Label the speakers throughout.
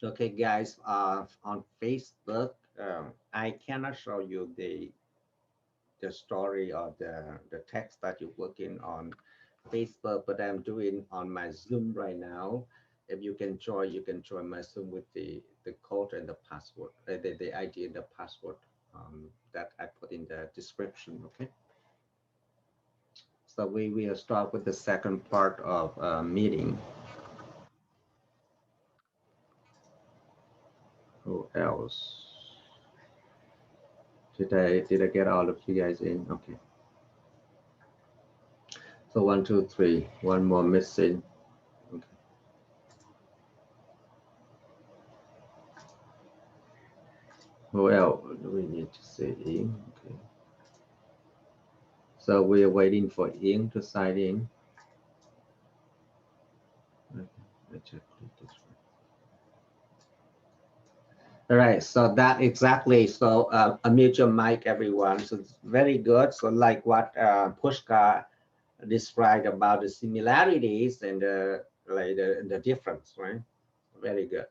Speaker 1: Okay, guys, on Facebook, I cannot show you the story or the text that you're working on Facebook, but I'm doing on my Zoom right now. If you can join my Zoom with the code and the password, the ID and the password that I put in the description. Okay, so we will start with the second part of meeting. Who else? Did I get all of you guys in? Okay. So one, two, three. One more missing. Okay. Who else do we need to see in? Okay. So we are waiting for Ian to sign in. Okay. Let's check this one. All right. So that exactly. So unmute your mic, everyone. So it's very good. So like what Pushka described about the similarities and the difference, right? Very good.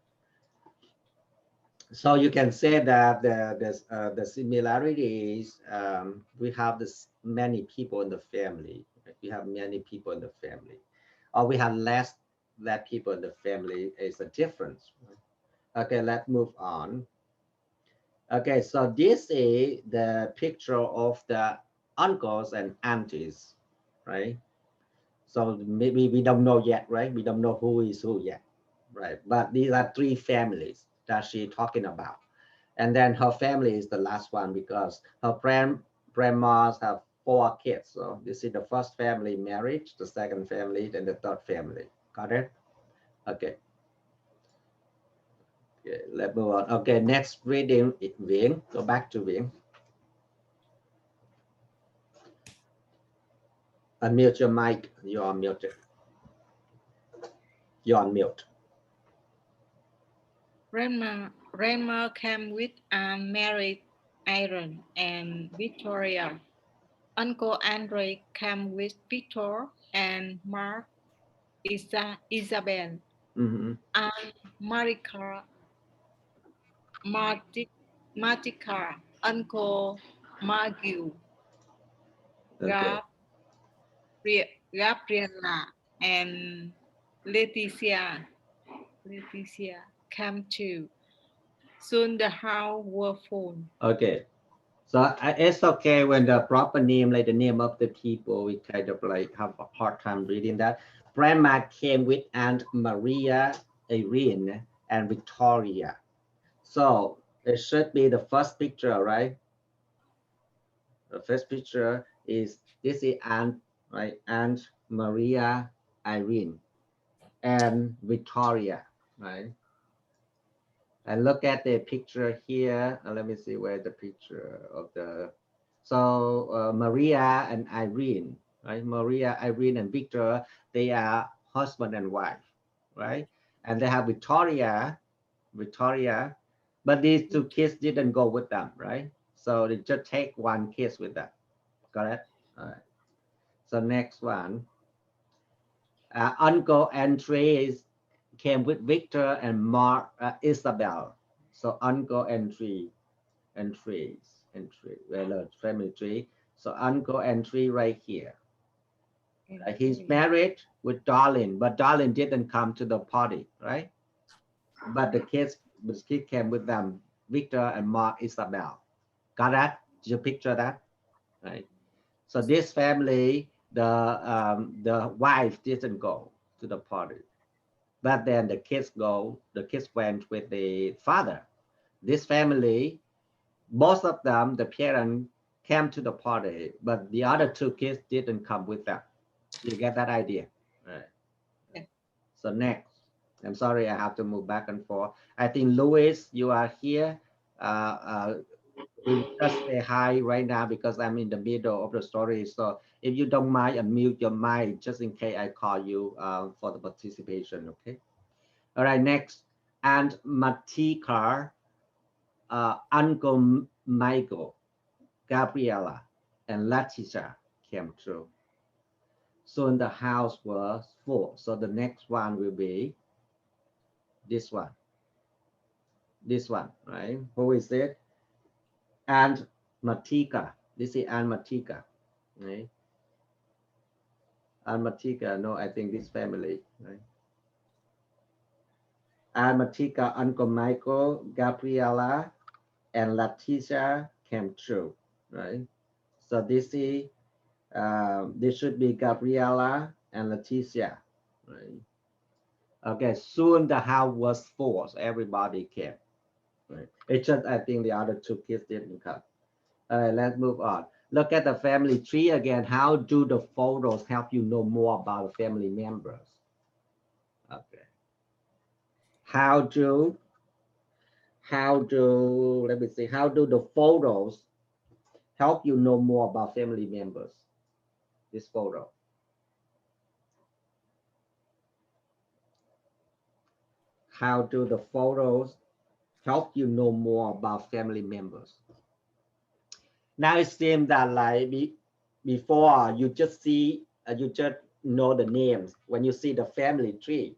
Speaker 1: So you can say that the similarities, we have this many people in the family, right? We have many people in the family, or we have less that people in the family is a difference, right? Okay, let's move on. Okay, so this is the picture of the uncles and aunties, right? So maybe we don't know yet, right? We don't know who is who yet, right? But these are three families that she's talking about. And then her family is the last one because her grandmas have four kids. So this is the first family marriage, the second family, then the third family. Got it? Okay. Okay, let's move on. Okay, next reading, Viễn. Go back to Viễn. Unmute your mic. You're on mute. You're on mute.
Speaker 2: Grandma came with married Aaron and Victoria. Uncle Andre came with Victor and Mark, Isabel,
Speaker 1: Mm-hmm.
Speaker 2: and Marika, Martika, Uncle Margu,
Speaker 1: Okay.
Speaker 2: Gabriela, and Leticia. Leticia came too. Soon the house were full.
Speaker 1: Okay. So it's okay when the proper name, like the name of the people, we kind of like have a hard time reading that. Grandma came with Aunt Maria, Irene, and Victoria. So it should be the first picture, right? The first picture is this is Aunt, right? Aunt Maria, Irene, and Victoria, right? And look at the picture here. Let me see where the picture of the. So Maria and Irene, right? Maria, Irene, and Victor, they are husband and wife, right? And they have Victoria, but these two kids didn't go with them, right? So they just take one kid with them. Got it? All right. So next one, Uncle Andres came with Victor and Mark, Isabel. So Uncle entry, well, family tree. So uncle entry right here. He's married with Darlene, but Darlene didn't come to the party, right? But the kid came with them, Victor and Mark Isabel. Got that? Did you picture that? Right. So this family, the wife didn't go to the party, but then the kids go. The kids went with the father. This family, most of them, the parents came to the party, but the other two kids didn't come with them. You get that idea? Right. So next, I'm sorry, I have to move back and forth. I think Louis, you are here. Uh, we will just say hi right now because I'm in the middle of the story. So if you don't mind, unmute your mic just in case I call you for the participation. Okay. All right. Next, and Matika, Uncle Michael, Gabriella, and Letitia came through. Soon the house was full. So the next one will be this one. This one, right? Who is it? And Matika. This is Aunt Matika, right? Aunt Matika. No, I think this family, right? Aunt Matika, Uncle Michael, Gabriella, and Leticia came true, right? So this should be Gabriella and Leticia, right? Okay, soon the house was full, so everybody came, right? It's just I think the other two kids didn't come. All right, let's move on. Look at the family tree again. How do the photos help you know more about the family members? Okay. How do let me see, how do the photos help you know more about family members? This photo. How do the photos help you know more about family members? Now it seems that like before you just see you just know the names. When you see the family tree,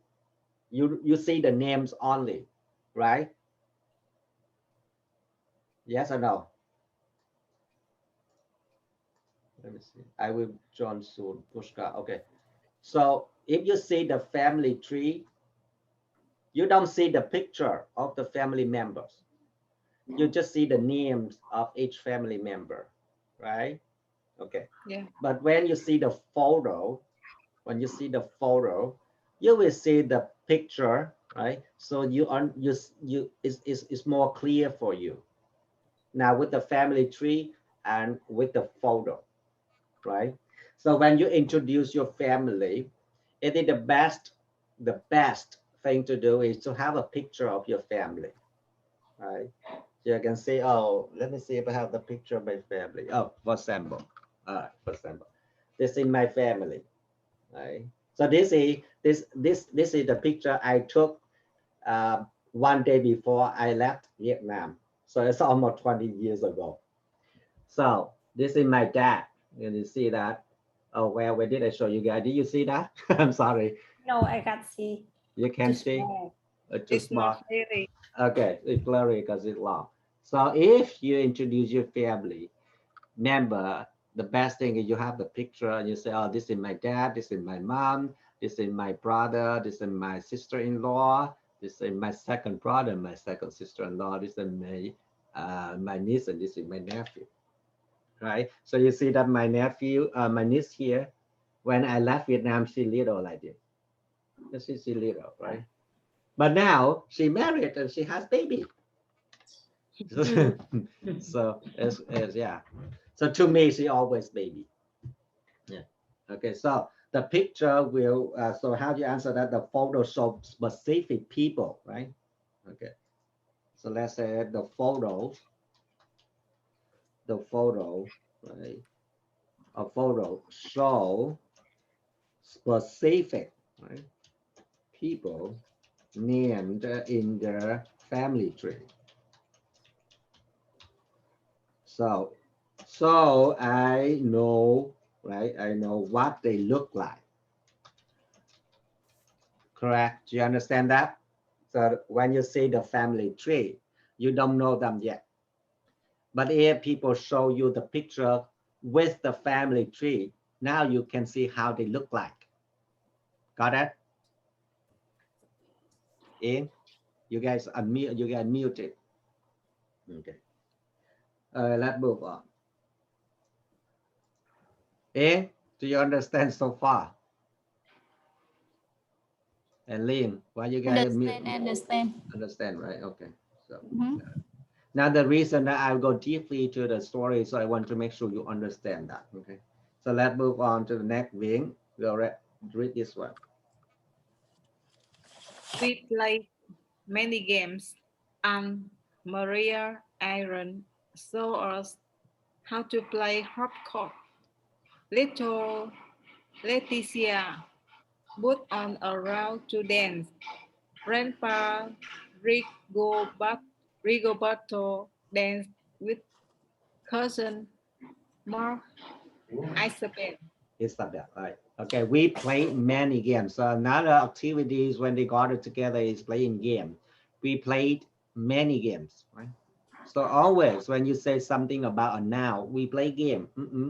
Speaker 1: you see the names only, right? Yes or no? Let me see. I will join soon. Pushka. Okay. So if you see the family tree, you don't see the picture of the family members. You just see the names of each family member, right? Okay.
Speaker 2: Yeah.
Speaker 1: But when you see the photo, you will see the picture, right? So it's more clear for you. Now with the family tree and with the photo, right? So when you introduce your family, it is the best thing to do is to have a picture of your family, right? So you can say, oh, let me see if I have the picture of my family. Oh, for example, this is my family, right? So this is the picture I took one day before I left Vietnam. So it's almost 20 years ago. So this is my dad. Can you see that? Oh, well, where did I show you guys? Did you see that? I'm sorry.
Speaker 3: No, I can't see.
Speaker 1: You can
Speaker 3: Too
Speaker 1: see.
Speaker 3: small.
Speaker 1: Too
Speaker 2: It's
Speaker 1: small.
Speaker 2: not very.
Speaker 1: Okay, it's blurry because it's long. So if you introduce your family member, the best thing is you have the picture and you say, oh, this is my dad, this is my mom, this is my brother, this is my sister-in-law, this is my second brother, my second sister-in-law, this is my niece, and this is my nephew, right? So you see that my nephew, my niece here, when I left Vietnam, she little like this. She little, right? But now she married and she has baby. So it's yeah. So to me, she always baby. Yeah. Okay. So the picture will. So how do you answer that? The photo show specific people, right? Okay. So let's say the photo, right? A photo show specific, right? People named in the family tree. So I know, right? I know what they look like. Correct? Do you understand that? So when you see the family tree, you don't know them yet. But if people show you the picture with the family tree, now you can see how they look like. Got it? In? You guys unmute, you get muted. Okay. Let's move on. Eh? Do you understand so far? And Lynn, why you guys
Speaker 3: Understand.
Speaker 1: understand, right? Okay. So
Speaker 3: Mhm.
Speaker 1: now the reason that I'll go deeply to the story, so I want to make sure you understand that. Okay. So let's move on to the next wing. We'll read this one.
Speaker 2: We play many games, and Maria Aaron showed us how to play hopscotch. Little Leticia put on a round to dance. Grandpa Rigoberto danced with cousin Mark Isabel.
Speaker 1: Isabel, right? Okay, we played many games. So another activities when they got it together is playing game. We played many games, right? So always when you say something about a noun, we play game.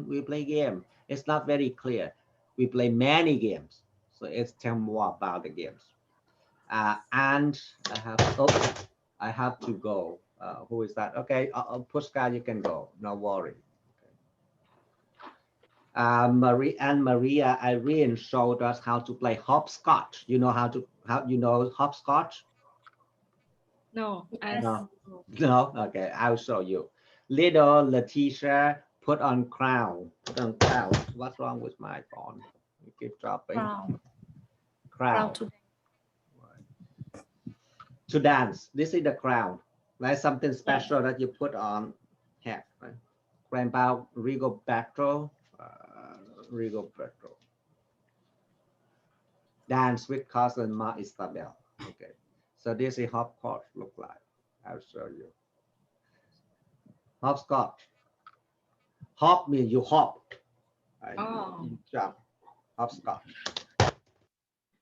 Speaker 1: We play game. It's not very clear. We play many games. So it's tell more about the games. And I have to go. Who is that? Okay, Pushka, you can go. No worry. Marie and Maria Irene showed us how to play hopscotch. You know how you know hopscotch?
Speaker 2: No, I
Speaker 3: Yes.
Speaker 2: don't
Speaker 1: No.
Speaker 2: know.
Speaker 1: No, okay, I'll show you. Little Letitia put on crown. Put on crown. What's wrong with my phone? You keep dropping.
Speaker 3: Crown.
Speaker 1: Crown.
Speaker 3: Crown
Speaker 1: To dance. This is the crown. Right? Something special that you put on head. Right? Grandpa Rigoberto. Rigoberto. Dance with cousin Ma Isabel. Okay. So this is hopscotch look like. I'll show you. Hopscotch. Hop means you hop. Right?
Speaker 2: Oh.
Speaker 1: You jump. Hopscotch.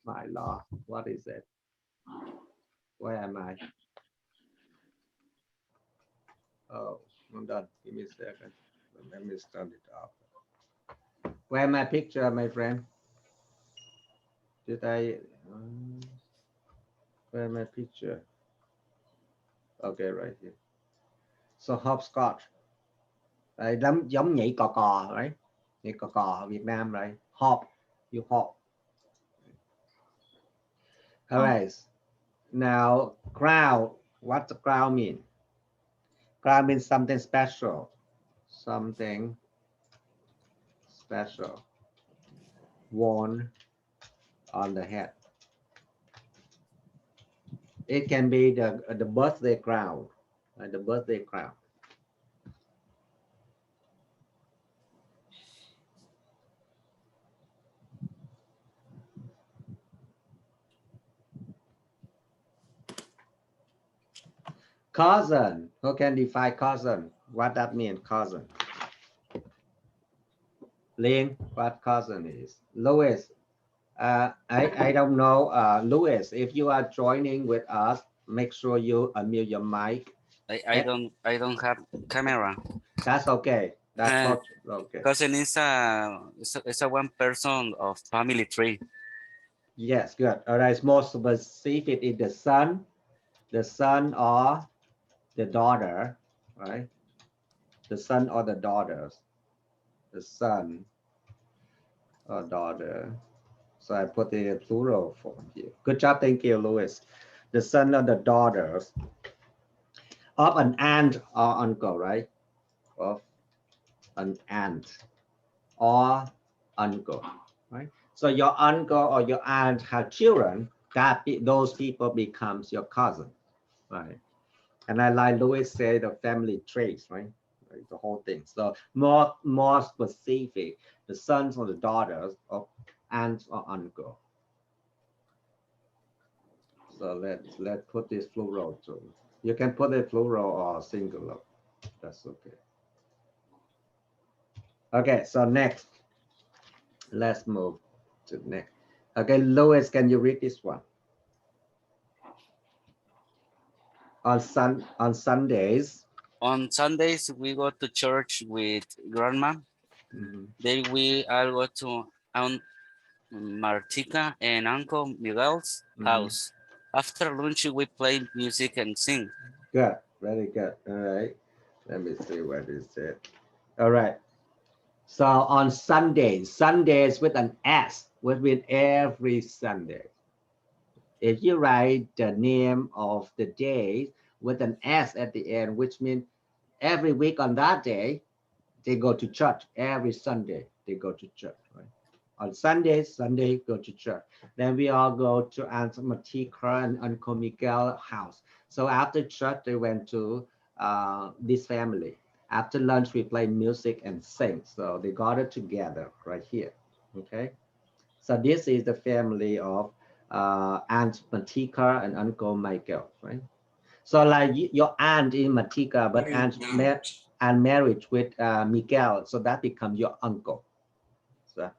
Speaker 1: My lord, what is it? Where am I? Oh, I'm done. Give me a second. Let me start it up. Where my picture, my friend? Did I? Where my picture? Okay, right here. So hopscotch. Đấy, giống nhảy cò cò, right? Nhảy cò cò ở Việt Nam, right? Hop, you hop. All right. Now, crown. What the crown mean? Crown means something special. Something special. Worn on the head. It can be the birthday crown, the birthday crown. Cousin. Who can define cousin? What that mean, cousin? Lin, what cousin is? Louis. I don't know. Louis, if you are joining with us, make sure you unmute your mic.
Speaker 4: I don't have camera.
Speaker 1: That's okay. That's okay.
Speaker 4: Cousin is a one person of family tree.
Speaker 1: Yes, good. All right. It's more specific in the son or the daughter, right? The son or the daughters. The son or daughter. So I put it in plural form here. Good job. Thank you, Louis. The son or the daughters of an aunt or uncle, right? Of an aunt or uncle, right? So your uncle or your aunt have children, those people becomes your cousin, right? And I like Louis said the family traits, right? The whole thing. So more specific, the sons or the daughters of aunt or uncle. So let's put this plural too. You can put it plural or singular. That's okay. Okay, so next, let's move to next. Okay, Louis, can you read this one? On Sundays.
Speaker 4: On Sundays we go to church with grandma. Then we all go to Aunt Martika and Uncle Miguel's house. After lunch we play music and sing.
Speaker 1: Good, very good. All right. Let me see what is it. All right. So on Sundays with an S, would mean every Sunday. If you write the name of the day with an S at the end, which means every week on that day, they go to church. Every Sunday, they go to church, right? On Sunday go to church. Then we all go to Aunt Matika and Uncle Miguel house. So after church, they went to this family. After lunch, we play music and sing. So they got it together right here. Okay. So this is the family of Aunt Matika and Uncle Michael, right? So like your aunt in Matika, but aunt married with Miguel, so that becomes your uncle. So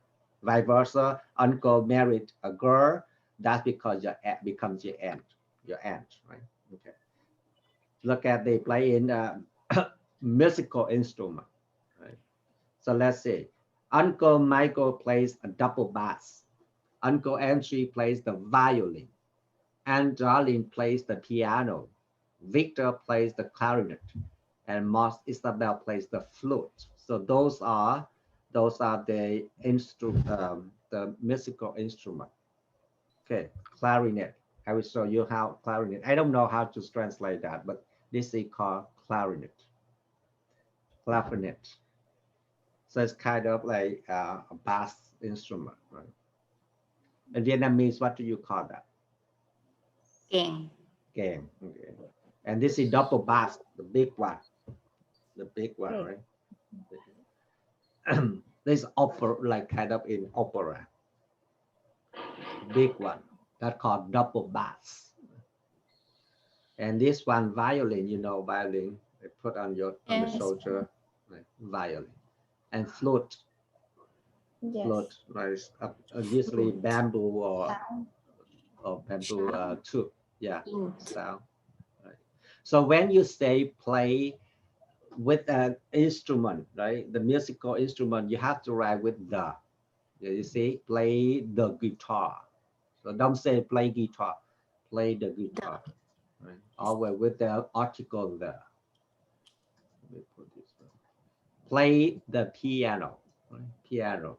Speaker 1: vice versa, uncle married a girl, that's because your aunt becomes your aunt, right? Okay. look at they play in musical instrument. Right? So let's say Uncle Michael plays a double bass. Uncle Andrew plays the violin. And Darlene plays the piano. Victor plays the clarinet. And Moss Isabel plays the flute. So those are the the musical instrument. Okay, clarinet. I will show you how clarinet. I don't know how to translate that, but this is called clarinet. Clarinet. So it's kind of like a bass instrument, right? And Vietnamese, what do you call that?
Speaker 3: Kèn.
Speaker 1: Game. Okay. And this is double bass, the big one. The big one,
Speaker 3: Okay.
Speaker 1: right? This opera, like kind of in opera. Big one. That's called double bass. And this one, violin, you know, violin. They put on your on the
Speaker 3: Yes.
Speaker 1: shoulder, like violin. And flute.
Speaker 3: Yes.
Speaker 1: Flute, right? Usually bamboo
Speaker 3: Sound.
Speaker 1: or bamboo tube. Yeah.
Speaker 3: Flute.
Speaker 1: Sound. Right. So when you say play with an instrument, right? The musical instrument, you have to write with the. You see, play the guitar. So don't say play guitar, play the guitar. Right? Always with the article the. Let me put this one. Play the piano, right? Piano.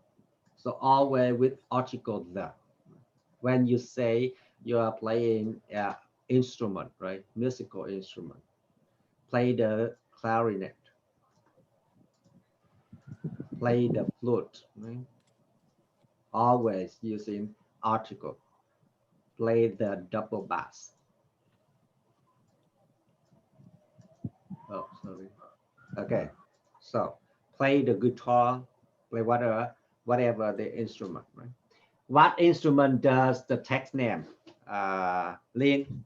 Speaker 1: So always with article the. When you say you are playing instrument, right? Musical instrument. Play the clarinet. Play the flute, right? Always using article. Play the double bass. Oh, sorry. Okay, so play the guitar, play whatever the instrument, right? What instrument does the text name? Lin,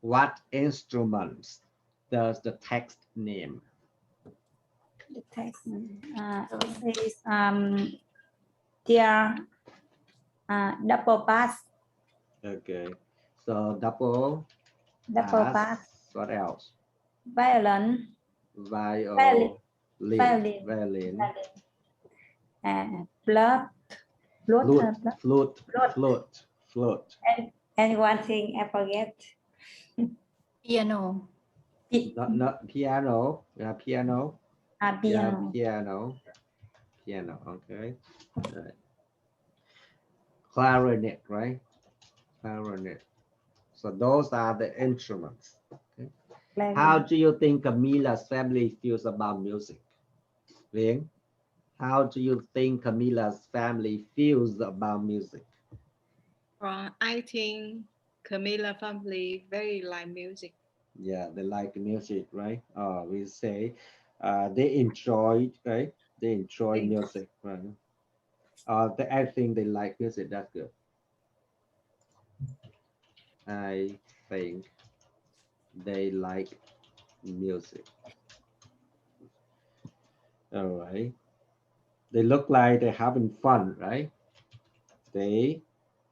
Speaker 1: what instruments does the text name?
Speaker 3: The text. It is their double bass.
Speaker 1: Okay, so double
Speaker 3: Bass.
Speaker 1: What else?
Speaker 3: Violin.
Speaker 1: Violin.
Speaker 3: Violin. And flute.
Speaker 1: Flute.
Speaker 3: And one thing I forget. Piano.
Speaker 1: Not piano. Yeah, piano.
Speaker 3: Piano.
Speaker 1: Yeah, piano. Okay. Right. Clarinet, right? Clarinet. So those are the instruments. Okay. How do you think Camila's family feels about music? Vinh, how do you think Camila's family feels about music?
Speaker 2: I think Camilla family very like music.
Speaker 1: Yeah, they like music, right? We say they enjoy, right? They enjoy music, right? I think they like music. That's good. I think they like music. All right. They look like they're having fun, right? They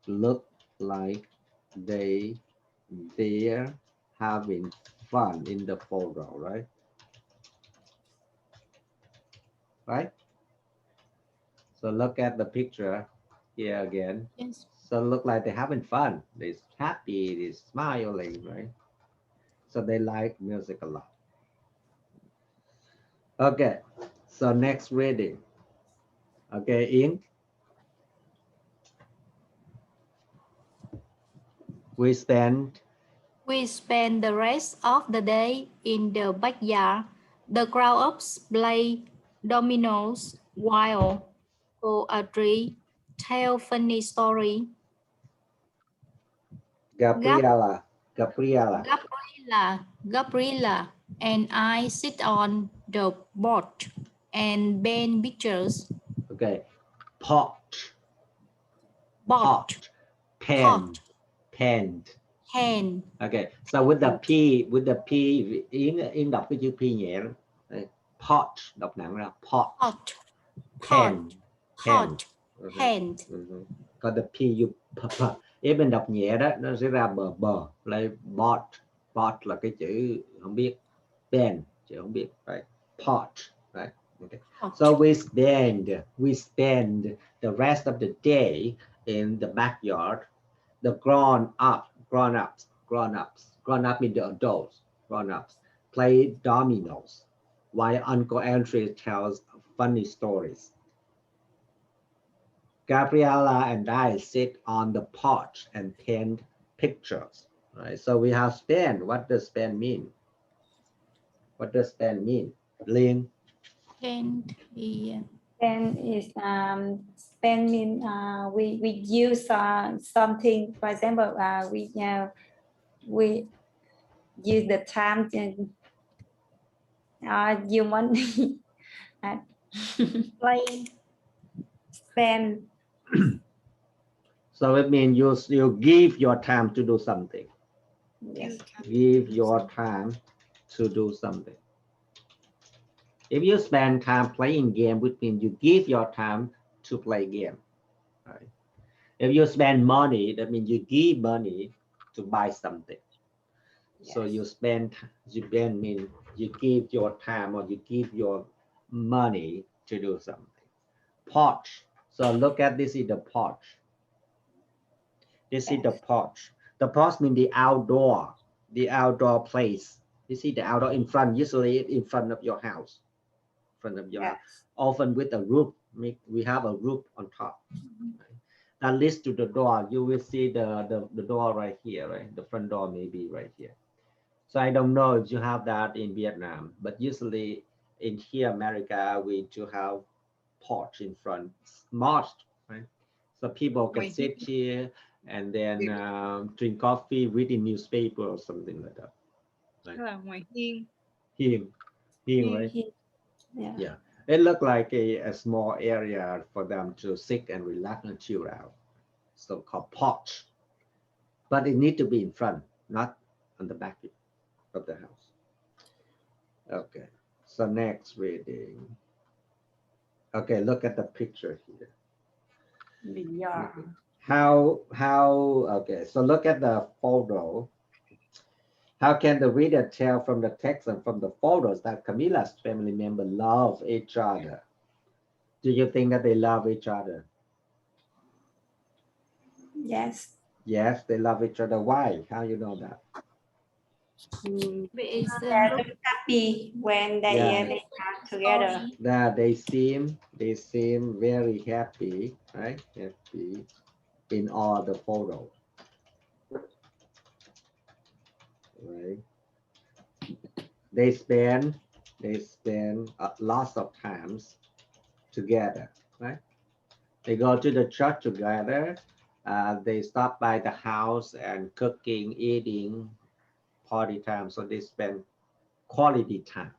Speaker 1: look like they're having fun in the photo, right? Right? So look at the picture here again.
Speaker 3: Yes.
Speaker 1: So look like they're having fun. They're happy, they're smiling, right? So they like music a lot. Okay, so next reading. Okay, Ian. We spend
Speaker 3: the rest of the day in the backyard. The grown-ups play dominoes while Audrey tell funny story.
Speaker 1: Gabriela,
Speaker 3: Gabriela and I sit on the board and paint pictures.
Speaker 1: Okay, pot, pen. Okay, so with the P in đọc cái chữ P nhẹ đó. Pot đọc nặng ra pot. Pen. Còn the P you even đọc nhẹ đó nó sẽ ra bờ lấy bot. pot là cái chữ không biết, pen chữ không biết, right? Pot, right? Okay.
Speaker 3: Pot.
Speaker 1: So we spend the rest of the day in the backyard. The grown ups mean the adults, grown ups play dominoes while Uncle Andrew tells funny stories. Gabriella and I sit on the porch and paint pictures. Right. So we have spend. What does spend mean? What does spend mean? Lynn?
Speaker 3: And the
Speaker 5: Spend is spend mean we use something. For example, we use the time to you money
Speaker 3: play.
Speaker 5: spend.
Speaker 1: So it means you give your time to do something.
Speaker 5: Yes.
Speaker 1: Give your time to do something. If you spend time playing game, which means you give your time to play game. Right? If you spend money, that means you give money to buy something. So
Speaker 5: Yes.
Speaker 1: you spend means you give your time or you give your money to do something. Porch. So look at this is the porch. This is the porch. The porch means the outdoor place. You see the outdoor in front, usually in front of your house. In front of your house. Often with a roof. We have a roof on top. That leads to the door. You will see the door right here, right? The front door may be right here. So I don't know if you have that in Vietnam, but usually in here, America, we do have porch in front, most, right? So people can sit here and then drink coffee, reading newspaper or something like that.
Speaker 2: Tức là ngoài hiên.
Speaker 1: Hiên, right? Yeah. It looked like a small area for them to sit and relax and chill out. So called porch. But it need to be in front, not on the back of the house. Okay. So next reading. Okay, look at the picture here. How okay, so look at the photo. How can the reader tell from the text and from the photos that Camila's family members love each other? Do you think that they love each other?
Speaker 5: Yes.
Speaker 1: Yes, they love each other. Why? How you know that?
Speaker 5: They look happy when they are together.
Speaker 1: That they seem very happy, right? Happy in all the photos. Right. They spend lots of times together, right? They go to the church together. They stop by the house and cooking, eating, party time. So they spend quality time.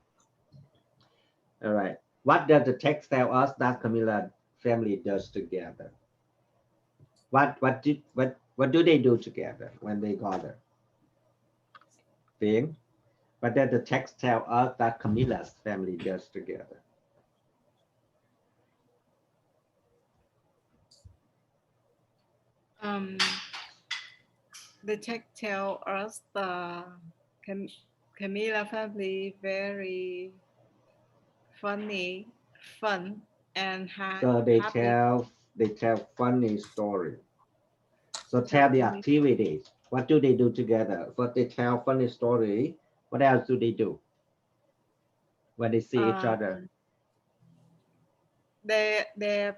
Speaker 1: All right. What does the text tell us that Camila family does together? What do they do together when they gather? Thing. What does the text tell us that Camila's family does together?
Speaker 2: The text tell us the Camila family very funny, fun, and
Speaker 1: So they
Speaker 2: happy.
Speaker 1: tell funny story. So tell the activities. What do they do together? But they tell funny story. What else do they do when they see each other?
Speaker 2: They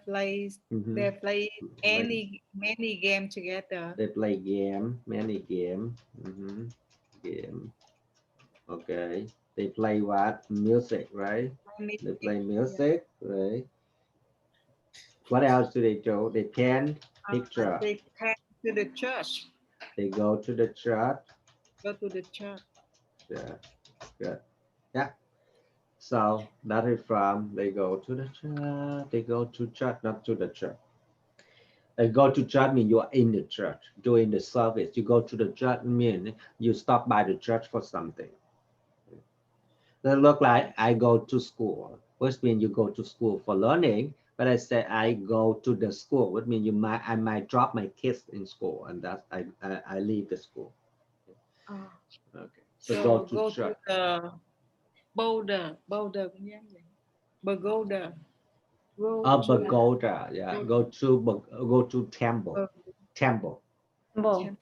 Speaker 2: play many game together.
Speaker 1: They play many game. Game. Okay. They play what? Music, right? They play music, right? What else do they do? They paint picture.
Speaker 2: They paint to the church.
Speaker 1: They go to the church.
Speaker 2: Go to the church.
Speaker 1: Yeah, good. Yeah. So that is from they go to the church. They go to church, not to the church. They go to church mean you are in the church doing the service. You go to the church mean you stop by the church for something. They look like I go to school, which means you go to school for learning. But I say I go to the school, which means I might drop my kids in school, and that's I leave the school. Okay. So go to church.
Speaker 2: the Boulder cũng giống vậy. Pagoda. Go
Speaker 1: A
Speaker 2: to
Speaker 1: pagoda, yeah. Go to temple.
Speaker 2: Uh,
Speaker 1: Temple.
Speaker 5: Temple.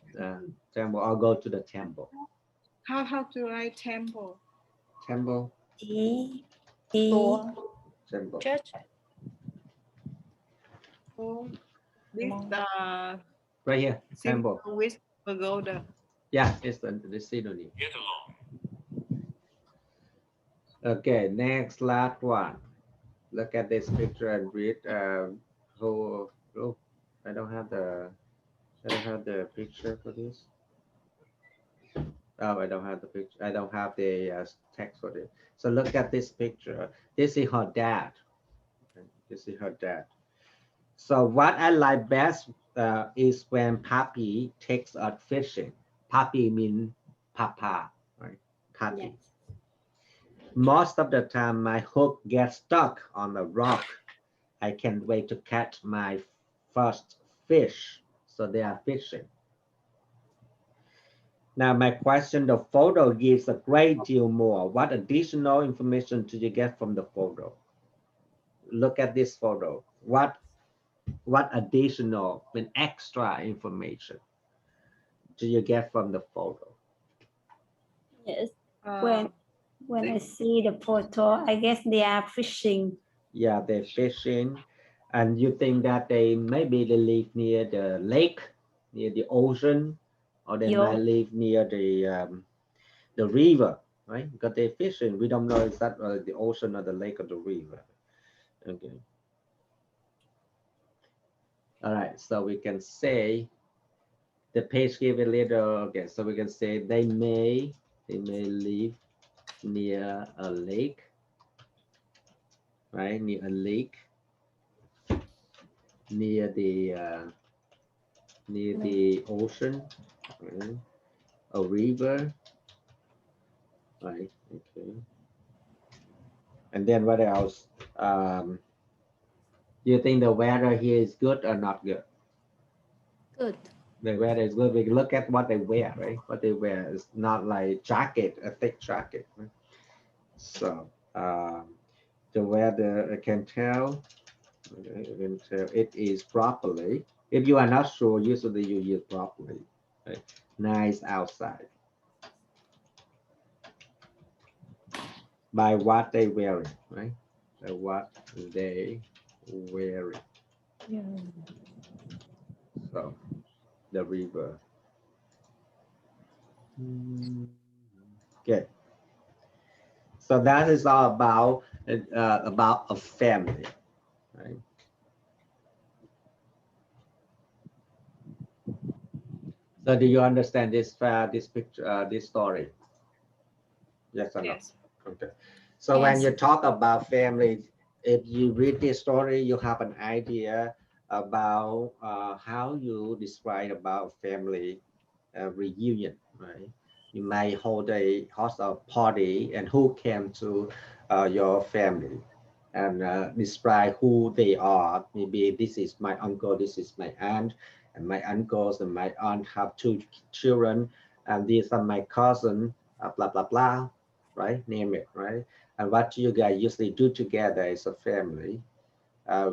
Speaker 1: Temple or go to the temple.
Speaker 2: how to write temple?
Speaker 1: Temple.
Speaker 5: T.
Speaker 1: Temple.
Speaker 3: Church.
Speaker 2: Oh, this
Speaker 1: Right here. Temple.
Speaker 2: with pagoda.
Speaker 1: Yeah, it's the synonym. Okay, next last one. Look at this picture and read who. Oh, I don't have the picture for this. Oh, I don't have the picture. I don't have the text for it. So look at this picture. This is her dad. This is her dad. So what I like best is when Papi takes us fishing. Papi means Papa, right? Papi.
Speaker 5: Yes.
Speaker 1: Most of the time, my hook gets stuck on a rock. I can't wait to catch my first fish. So they are fishing. Now, my question, the photo gives a great deal more. What additional information do you get from the photo? Look at this photo. What additional and extra information do you get from the photo?
Speaker 5: Yes.
Speaker 2: Uh,
Speaker 5: When I see the photo, I guess they are fishing.
Speaker 1: Yeah, they're fishing. And you think that maybe they live near the lake, near the ocean, or they might live near the river, right? Because they're fishing. We don't know if that the ocean or the lake or the river. Okay. All right, so we can say the page give a little. Okay, so we can say they may live near a lake, right? Near a lake, near the ocean, right? A river, right? Okay. And then what else? Do you think the weather here is good or not good?
Speaker 3: Good.
Speaker 1: The weather is good. We look at what they wear, right? What they wear is not like jacket, a thick jacket. Right? So the weather, I can tell it is properly. If you are not sure, usually you use properly. Right? Nice outside. By what they wearing, right? By what they wearing. So the river. Okay. So that is all about a family, right? So do you understand this picture, this story? Yes or no?
Speaker 2: yes.
Speaker 1: Okay. So when
Speaker 3: Yes.
Speaker 1: you talk about family, if you read this story, you have an idea about how you describe about family reunion, right? You might host a party and who came to your family and describe who they are. Maybe this is my uncle, this is my aunt, and my uncles and my aunt have 2 children, and these are my cousin, blah, blah, blah, right? Name it, right? And what you guys usually do together as a family,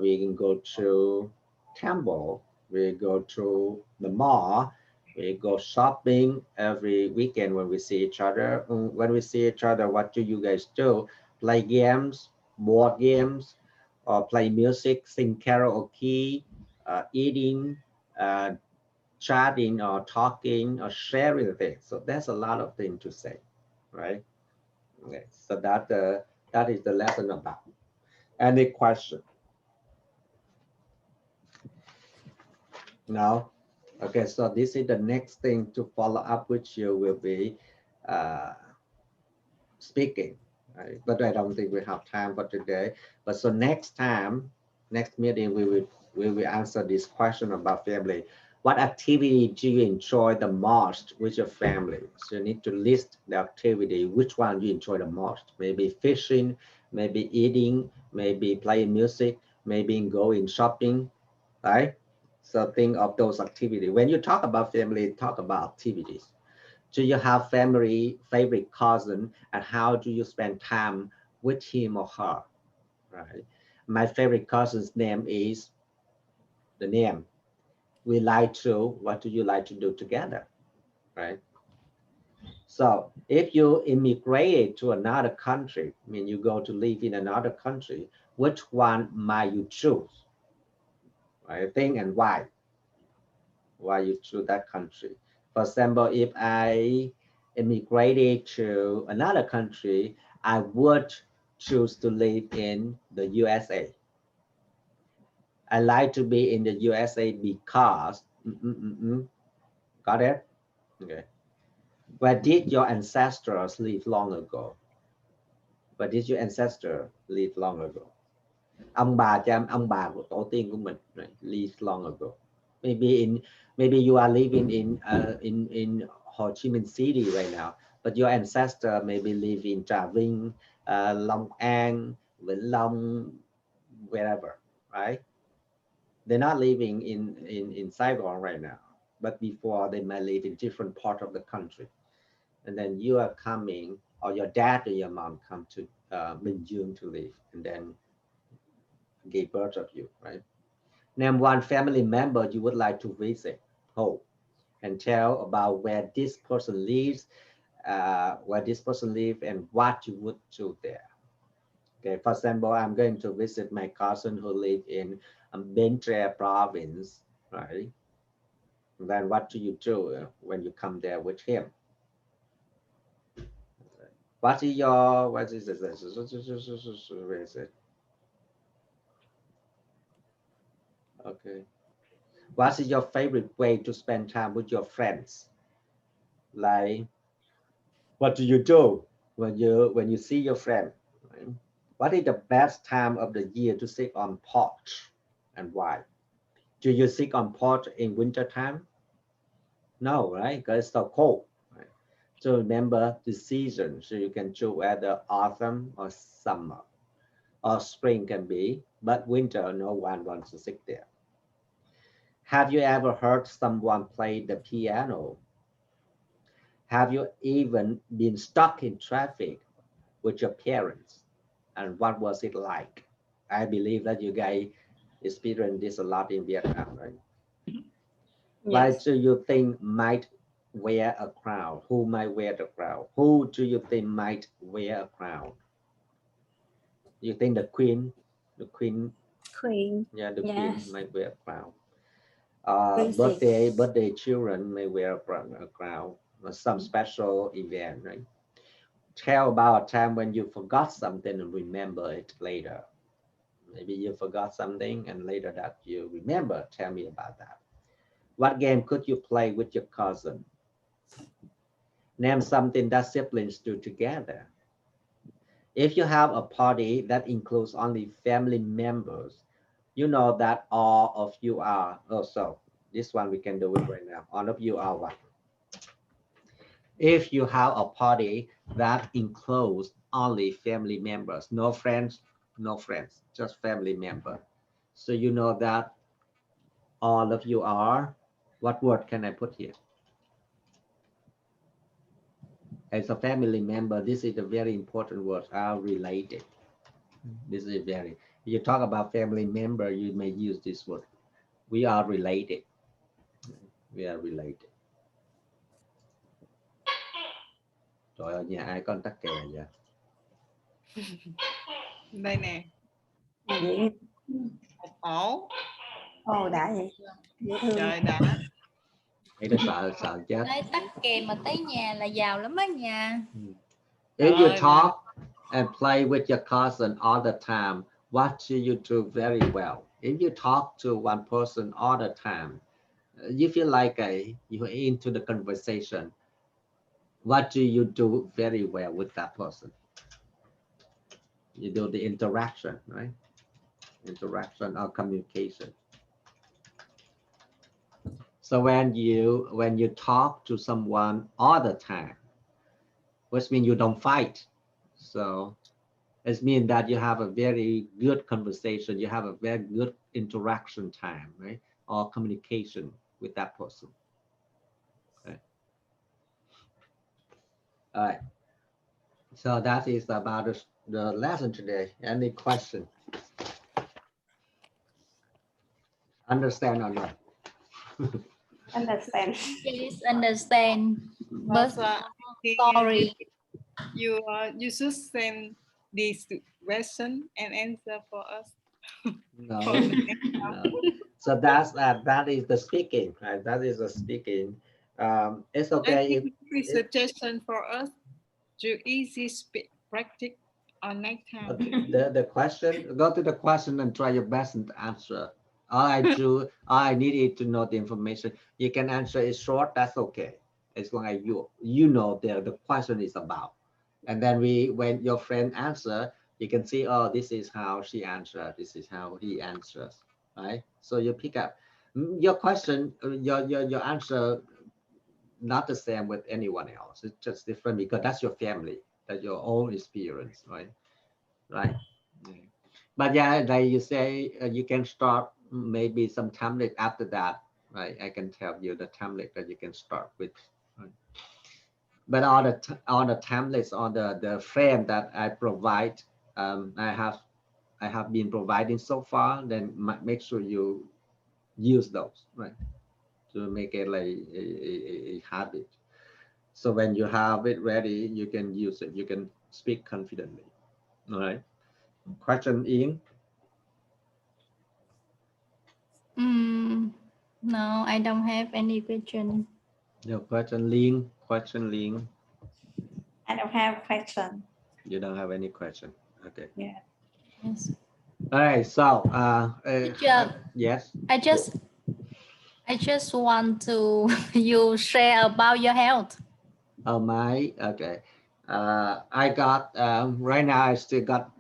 Speaker 1: we can go to temple, we go to the mall, we go shopping every weekend when we see each other. When we see each other, what do you guys do? Play games, board games, or play music, sing karaoke, eating, chatting, or talking, or sharing things. So there's a lot of things to say, right? Okay, so that is the lesson about. Any question? No? Okay, so this is the next thing to follow up, which you will be speaking, right? But I don't think we have time for today. But so next time, next meeting, we will answer this question about family. What activity do you enjoy the most with your family? So you need to list the activity, which one you enjoy the most. Maybe fishing, maybe eating, maybe playing music, maybe going shopping, right? So think of those activities. When you talk about family, talk about activities. Do you have family favorite cousin, and how do you spend time with him or her? Right. My favorite cousin's name is the name. We like to. What do you like to do together? Right. So if you immigrate to another country, I mean you go to live in another country, which one might you choose? I think, and why? Why you choose that country? For example, if I immigrated to another country, I would choose to live in the USA. I like to be in the USA because, got it? Okay. Where did your ancestors live long ago? Where did your ancestor live long ago? Ông bà của tổ tiên của mình, right? Live long ago. Maybe you are living in Ho Chi Minh City right now, but your ancestor maybe live in Trà Vinh, Long An, Vĩnh Long, wherever, right? They're not living in Saigon right now, but before they might live in different part of the country. And then you are coming, or your dad or your mom come to Bình Dương to live, and then gave birth of you, right? Name one family member you would like to visit, who, and tell about where this person lives, and what you would do there. Okay, for example, I'm going to visit my cousin who live in Bến Tre province, right? Then what do you do when you come there with him? What is your, what is it? Where is it? Okay. What is your favorite way to spend time with your friends? Like, what do you do when you see your friend? Right? What is the best time of the year to sit on porch, and why? Do you sit on porch in winter time? No, right? Because it's so cold. Right? So remember the season, so you can choose whether autumn or summer, or spring can be, but winter no one wants to sit there. Have you ever heard someone play the piano? Have you even been stuck in traffic with your parents? And what was it like? I believe that you guys experienced this a lot in Vietnam, right? Why
Speaker 5: Yes.
Speaker 1: do you think might wear a crown? Who might wear the crown? Who do you think might wear a crown? You think the queen,
Speaker 5: Queen.
Speaker 1: yeah, the queen
Speaker 5: Yes.
Speaker 1: might wear a crown.
Speaker 5: Princess.
Speaker 1: Birthday children may wear a crown, or some special event, right? Tell about a time when you forgot something and remember it later. Maybe you forgot something and later that you remember. Tell me about that. What game could you play with your cousin? Name something that siblings do together. If you have a party that includes only family members, you know that all of you are also. This one we can do it right now. All of you are what? If you have a party that includes only family members, no friends, just family member. So you know that all of you are, what word can I put here? As a family member, this is a very important word, are related. This is very, you talk about family member, you may use this word. We are related. We are related. Trời ơi, nhà ai có con tắc kè vậy?
Speaker 2: Đây nè,
Speaker 5: Vậy.
Speaker 2: một ổ.
Speaker 5: Ồ, đã vậy. Dễ thương.
Speaker 2: Trời đã.
Speaker 1: Hay nó sợ chết.
Speaker 3: Lấy tắc kè mà tới nhà là giàu lắm á nhà.
Speaker 1: If you
Speaker 2: Trời
Speaker 1: talk and play with your cousin all the time, what do you do very well? If you talk to one person all the time, you feel like you're into the conversation. What do you do very well with that person? You do the interaction, right? Interaction or communication. So when you talk to someone all the time, which means you don't fight. So it means that you have a very good conversation, you have a very good interaction time, right? Or communication with that person. Okay. All right. So that is about the lesson today. Any question? Understand or not?
Speaker 5: Understand.
Speaker 3: Please understand. But
Speaker 2: But I think
Speaker 3: sorry.
Speaker 2: you should send this question and answer for us.
Speaker 1: No.
Speaker 2: For the next
Speaker 1: No. So that is the speaking, right? That is the speaking. It's
Speaker 2: I
Speaker 1: okay if
Speaker 2: think it's suggestion for us to easy speak practice on next time.
Speaker 1: the question, go to the question and try your best and answer. All I needed to know the information. You can answer it short, that's okay. As long as you know the question is about. And then when your friend answer, you can see, oh, this is how she answered, this is how he answers, right? So you pick up your question, your answer, not the same with anyone else. It's just different because that's your family, that's your own experience, right? Right. Yeah. But yeah, like you say, you can start maybe some template after that, right? I can tell you the template that you can start with. Right? But all the templates, on the frame that I provide, I have been providing so far. Then make sure you use those, right, to make it like a habit. So when you have it ready, you can use it. You can speak confidently. All right. Question, Ian?
Speaker 3: No, I don't have any question.
Speaker 1: No question, Ling. Question, Ling.
Speaker 5: I don't have question.
Speaker 1: You don't have any question. Okay.
Speaker 5: Yeah.
Speaker 3: Yes.
Speaker 1: All right. So,
Speaker 3: Teacher,
Speaker 1: yes.
Speaker 3: I just want to you share about your health.
Speaker 1: Oh my. Okay. I got right now. I still got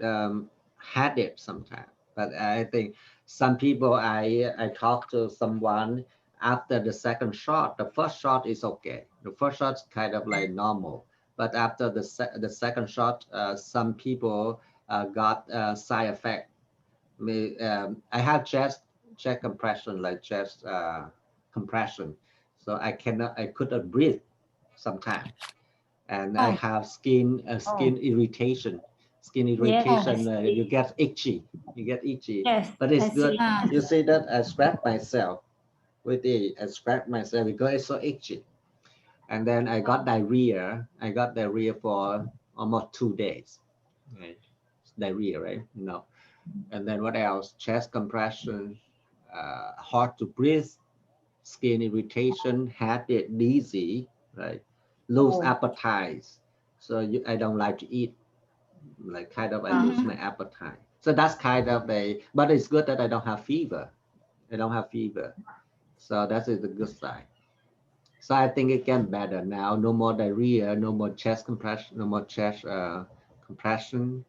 Speaker 1: headache sometimes, but I think some people. I talked to someone after the second shot. The first shot is okay. The first shot's kind of like normal, but after the second shot, some people got side effect. I have chest compression, like chest compression, so I couldn't breathe sometimes, and I have skin irritation. Skin irritation,
Speaker 5: Yes.
Speaker 1: you get itchy.
Speaker 5: Yes.
Speaker 1: But it's
Speaker 5: I
Speaker 1: good.
Speaker 5: see.
Speaker 3: Ah,
Speaker 1: You see that I scratch myself with it. I scratch myself because it's so itchy. And then I got diarrhea. I got diarrhea for almost 2 days. Right. Diarrhea, right? No. And then what else? Chest compression, hard to breathe, skin irritation, headache, dizzy, right? Lose appetite. So I don't like to eat. Like kind of, I lose my appetite. So that's kind of but it's good that I don't have fever. I don't have fever. So that is a good sign. So I think it can better now. No more diarrhea, no more chest compression, no more chest compression,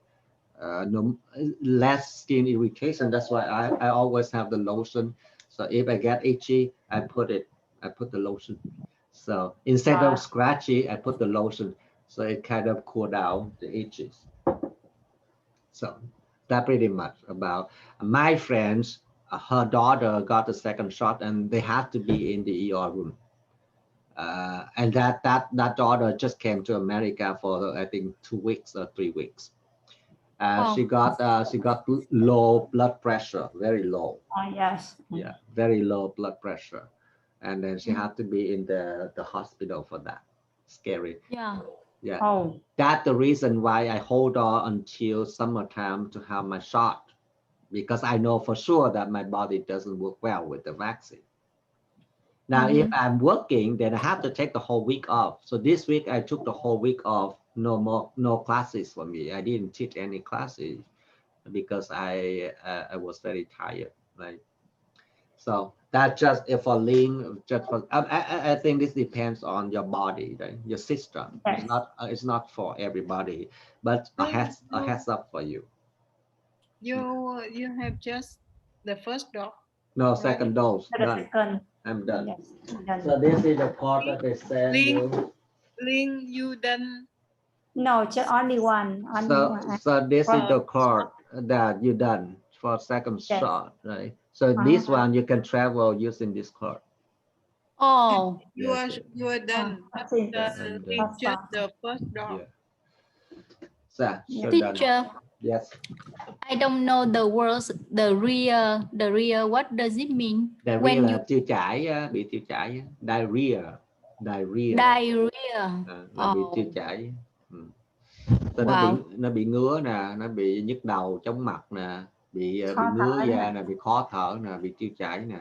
Speaker 1: no less skin irritation. That's why I always have the lotion. So if I get itchy, I put the lotion. So instead of scratchy, I put the lotion. So it kind of cool down the itches. So that pretty much about my friends. Her daughter got the second shot and they had to be in the ER room. And that daughter just came to America for I think 2 weeks or 3 weeks. She got low blood pressure, very low.
Speaker 5: Yes.
Speaker 1: Yeah, very low blood pressure, and then she had to be in the hospital for that. Scary.
Speaker 3: yeah.
Speaker 1: Yeah.
Speaker 5: Oh.
Speaker 1: That's the reason why I hold on until summertime to have my shot, because I know for sure that my body doesn't work well with the vaccine. Now, if I'm working, then I have to take the whole week off. So this week I took the whole week off. No classes for me. I didn't teach any classes because I was very tired, right? So that just if a link, just for I think this depends on your body, right? Your system.
Speaker 5: Yes.
Speaker 1: It's not for everybody, but a heads up for you.
Speaker 2: You have just the first dose.
Speaker 1: No, second dose.
Speaker 5: The
Speaker 1: Done.
Speaker 5: second.
Speaker 1: I'm done.
Speaker 5: Yes. Done.
Speaker 1: So this is the code that they send you.
Speaker 2: Link you done.
Speaker 5: No, just only one.
Speaker 1: So this is the card that you done for second
Speaker 5: Yes.
Speaker 1: shot, right? So this one you can travel using this card.
Speaker 3: Oh,
Speaker 2: You are done.
Speaker 6: Nothing.
Speaker 2: It's just the first door.
Speaker 1: Yeah. So, so done.
Speaker 3: teacher,
Speaker 1: Yes.
Speaker 3: I don't know the words. The rear. What does it mean?
Speaker 1: Diarrhea
Speaker 3: When
Speaker 1: là
Speaker 3: you
Speaker 1: tiêu chảy á, bị tiêu chảy á. Diarrhea.
Speaker 3: diarrhea.
Speaker 1: Là bị tiêu
Speaker 3: Oh,
Speaker 1: chảy.
Speaker 3: wow.
Speaker 1: Nó bị ngứa nè, nó bị nhức đầu, chóng mặt nè, bị
Speaker 6: Khó
Speaker 1: ngứa
Speaker 6: thở
Speaker 1: da
Speaker 6: nè.
Speaker 1: nè, bị khó thở nè, bị tiêu chảy nè.